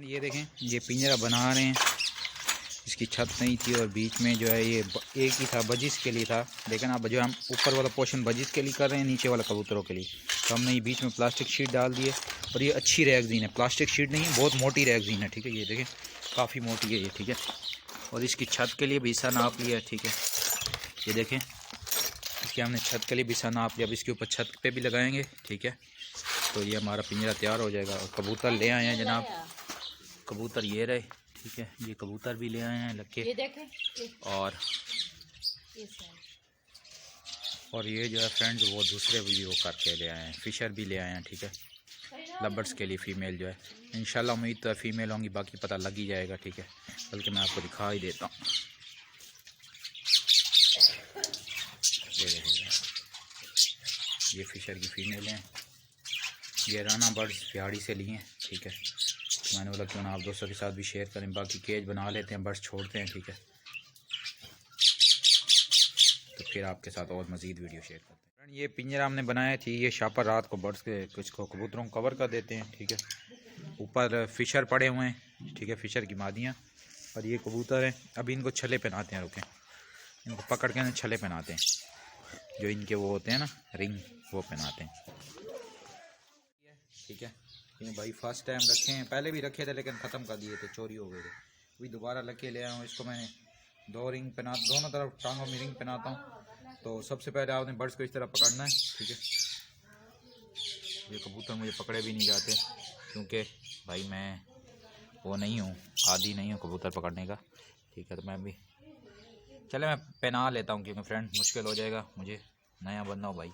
ये देखें, ये पिंजरा बना रहे हैं, इसकी छत नहीं थी और बीच में जो है ये एक ही था, बजिश के लिए था। लेकिन अब जो हम ऊपर वाला पोर्शन बजिश के लिए कर रहे हैं, नीचे वाला कबूतरों के लिए, तो हमने ये बीच में प्लास्टिक शीट डाल दी है। और ये अच्छी रैगजीन है, प्लास्टिक शीट नहीं है, बहुत मोटी रैगजीन है, ठीक है। ये देखें काफ़ी मोटी है ये, ठीक है। और इसकी छत के लिए भी हिस्सा नाप लिया है, ठीक है। ये देखें, इसकी हमने छत के लिए भी हिस्सा नाप लिया। अब इसके ऊपर छत पे भी लगाएंगे, ठीक है। तो ये हमारा पिंजरा तैयार हो जाएगा। और कबूतर ले आए हैं जनाब, कबूतर ये रहे, ठीक है। ये कबूतर भी ले आए हैं लग के, ये देखें। और ये जो है फ्रेंड्स वो दूसरे भी वो करके ले आए हैं, फिशर भी ले आए हैं, ठीक है। लवर्स के लिए फ़ीमेल जो है इंशाल्लाह, उम्मीद तो है फ़ीमेल होंगी, बाकी पता लग ही जाएगा, ठीक है। बल्कि मैं आपको दिखा ही देता हूँ, ये देखेगा, ये फिशर की फ़ीमेल हैं। ये राना बर्ड्स फिहाड़ी से लिए हैं, ठीक है। तो मैंने बोला क्यों ना आप दोस्तों के साथ भी शेयर करें। बाकी केज बना लेते हैं, बर्ड्स छोड़ते हैं, ठीक है। तो फिर आपके साथ और मज़ीद वीडियो शेयर करते हैं। ये पिंजरा हमने बनाया थी, ये शापर रात को बर्ड्स के कुछ को कबूतरों को कवर कर देते हैं, ठीक है। ऊपर फिशर पड़े हुए हैं, ठीक है, फिशर की मादियाँ। और ये कबूतर हैं, अभी इनको छले पहनाते हैं, रुकें, इनको पकड़ के छले पहनाते हैं, जो इनके वो होते हैं ना रिंग, वो पहनाते हैं, ठीक है। ये भाई फर्स्ट टाइम रखे हैं, पहले भी रखे थे लेकिन ख़त्म कर दिए थे, चोरी हो गए थे। अभी दोबारा लगे ले आया हूँ। इसको मैंने 2 रिंग पहना, दोनों तरफ टांगों में रिंग पहनाता हूँ। तो सबसे पहले आपने बर्ड्स को इस तरह पकड़ना है, ठीक है। ये कबूतर मुझे पकड़े भी नहीं जाते, क्योंकि भाई मैं वो नहीं हूँ, आदी नहीं हूँ कबूतर पकड़ने का, ठीक है। तो मैं भी चले मैं पहना लेता हूँ, क्योंकि फ्रेंड मुश्किल हो जाएगा, मुझे नया बंदा हो भाई।